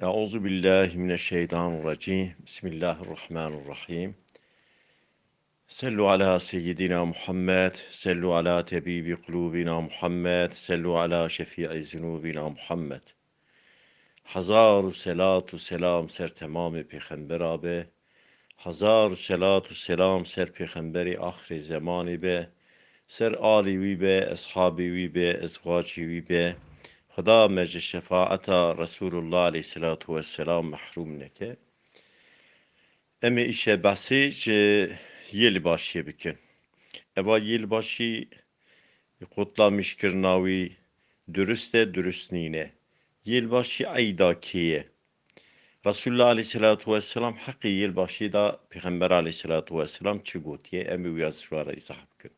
Euzu billahi mineşşeytanirracim. Bismillahirrahmanirrahim. Sallu ala seyyidina Muhammed, sallu ala tebibi kulubina Muhammed, sallu ala şefii zunubina Muhammed. Hazaru selatu selam ser tamam peygamber be. Hazaru selatu selam ser peygamberi ahir zamani be. Ser ali vi be, ashabi vi be, ezvaci vi be. Xuda mece şefaata Resulullah aleyhissalatu vesselam mahrum neke. Emi işe basi ji yılbaşı bikin. Eva yılbaşı kutlamış kırnavi dürüste dürüst nine. Yılbaşı ayda kiye. Resulullah aleyhissalatu vesselam hakkı yılbaşı da Peygamber aleyhissalatu vesselam çıgotiye emi uyaz şu ara izah bikin.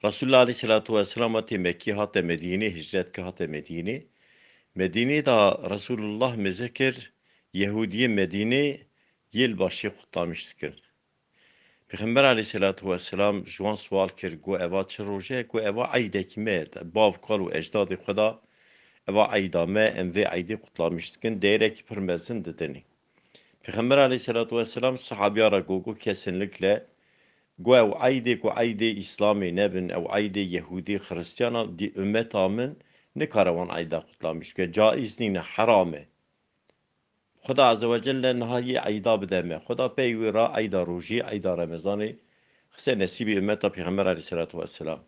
Resulullah aleyhissalatu vesselam ati Mekki hate Medine hicret ki hate Medine. Medine da Resulullah mezekir Yahudiye Medine yılbaşı kutlamıştır. Peygamber aleyhissalatu vesselam juan sual kir go eva çi roje go eva aydek me bav kalu ecdadı xuda eva ayda me enve aydi kutlamıştır. Değerek pirmezin dedeni. Peygamber aleyhissalatu vesselam sahabiyara go kesinlikle go ev aydi İslami nebin ev aydi Yahudi Hristiyana di ümmet amın ne karavan ayda kutlamış ki caiz nine harame. Xuda azze ve celle nihayê eyda bide me. Xuda pey wê ra eyda rojî, eyda Remezanê xise nesîbê ümmeta Peygamber aleyhissalatu vesselam.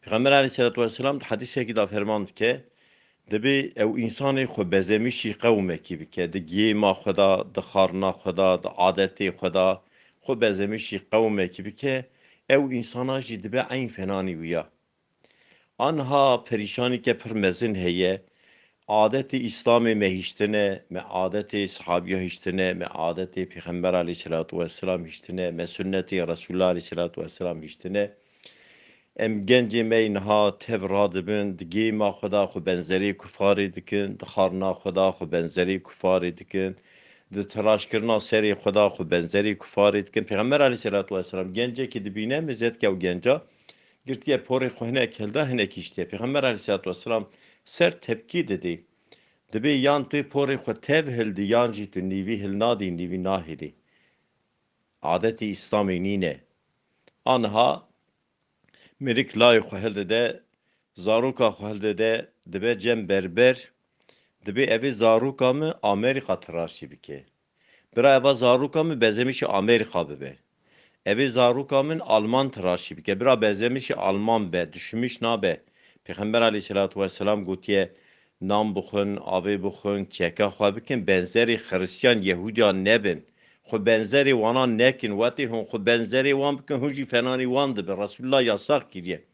Peygamber aleyhissalatu vesselam hadisekî da ferman dike dibe ew însanê xwe bezemişî qewmekî bike di gêma xwe da, di xarina xwe da, di adetê xwe da xwe bezemişî qewmekî bike ew însana jî dibe eyn fenanî wiya. Anha perîşanîke pir mezin heye adeti İslam'ı mehiştine, me adeti sahabiye hiştine, me adeti Peygamber aleyhissalatu vesselam hiştine, me sünneti Resulullah aleyhissalatu vesselam hiştine. Em genci meynha tevrad bin, digi ma xuda xu benzeri kufari dikin, dixarna xuda xu benzeri kufari dikin, di telaşkirna seri xuda xu benzeri kufari dikin. Peygamber aleyhissalatu vesselam gence ki dibine mizet ke genca, girtiye pori xu hinek helda hinek işte. Peygamber aleyhissalatu vesselam ser tepki dedi. Dibe yan tu pori xwe tev hildi yan jî tu nîvî hilnadî nîvî nahêlî. Adetî İslamê nîne. Anha mirik layê xwe hildide, zaroka xwe hildide, dibe cem berber, dibe evê zaroka min Amerîka tiraşî bike. Bira eva zaroka min bezemişî Amerîka bibe. Evê zaroka min Alman tiraşî bike. Bira bezemişî Alman be, düşmüş nabe. Peygamber aleyhissalatu vesselam gotiye nam bixwin, avê bixwin, çeka xwe bikin, benzerî Xristiyan Yehudiyan nebin. Xwe benzerî wanan nekin, wetî hûn xwe benzerî wan bikin, hûn jî fenanî wan dibin. Resulullah yasak kiriye.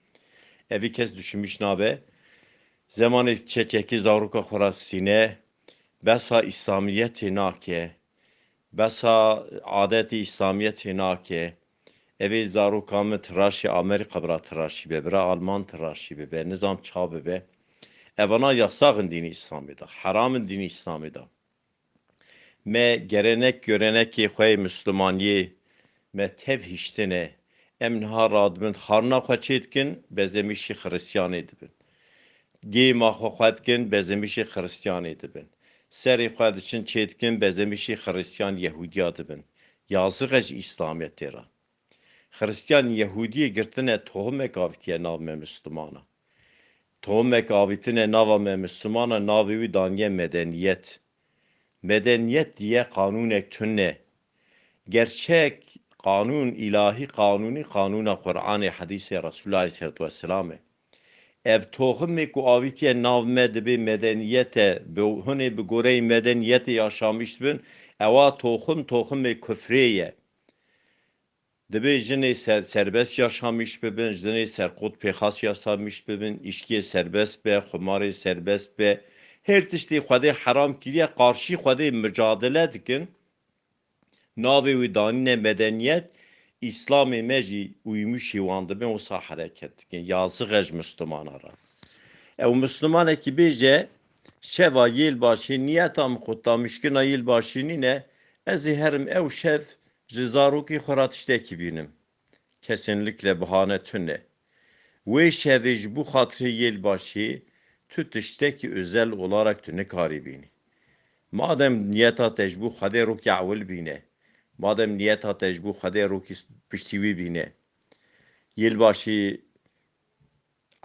Evî kes düşmüş nabe. Zemanê çekî zaroka xwe ra sîne, besa İslamiyetê nake, besa adetî İslamiyetê nake. Evê zaroka min tiraşî Amerîka bira tiraşî be, bira Alman tiraşî be, nizam ça bibe. Evana yasağın dini İslam'da, haramın dini İslam'da. Me gerenek göreneki xwe Müslümaniyê me tev hiştine, em niha radibin, xarina xwe çê dikin, bezemişî Xristiyanê dibin. Gêma xwe dikin, bezemişî Xristiyanê dibin. Serê xwe diçin çê dikin, bezemişî Xristiyan Yehudiya dibin. Yazık e ji İslamiyetê ra. Xristiyan Yehudiyê girtine tohumek avitiye nav me Müslümana. Tohumek avitine nava me Müslümana navê wî daniye medeniyet. Medeniyet diye kanunek tünne. Gerçek kanun, ilahi kanuni, kanuna Kur'an-ı hadis-i Resulullah aleyhissalatu vesselam. Ev tohumek ku avitiye nav me dibe medeniyete, hune bi gorey medeniyete yaşamış bin, eva tohum küfreye. Dibe jine serbest yaşamış bibin, jine serkut peyxas yaşamış bibin, işkiye serbest be, xumarê serbest be, her tiştê xwedê heram kiriye, qarşî xwedê mücadele dikin, navê wî danîne medeniyet, İslamê me jî uymuşî wan dibin, wisa hereket dikin. Yazık e ji Müslümana ra. Ew Müslümanekî bêje, şeva yêlbaşî niyeta min kutlamışkirina yêlbaşî nîne, ez ê herim ew şev ji zarokî xwe ra tiştekî bînim. Kesinlikle bahane tune. Wê şevê ji bo xatirê yêlbaşî tu tiştekî özel olarak tu nekarî bînî. Madem niyeta te ji bo Xwedê rokê ewil bîne, madem niyeta te ji bo Xwedê rokî piştî wî bîne, yêlbaşî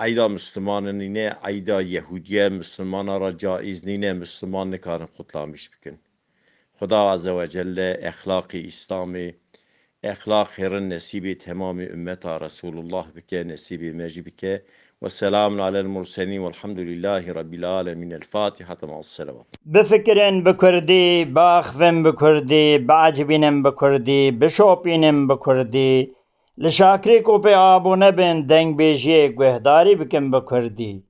eyda Müslümanan nîne, eyda Yehudiye Müslümana ra caiz nîne, Müslüman nikarin xutlamış bikin. Xuda Azze ve Celle ehlakî İslamê, اخلاق خيرن نسيبي تمام أمتا رسول الله بك نسيبي ماجي بك والسلام على المرسلين والحمد لله رب العالمين الفاتحة مع الصلوات بفكرن بكردي بأخذن بكردي بعجبين بكردي بشوبين بكردي لشاكريكو بي آبو نبن دنگ بيجي گوهداري بكن بكردي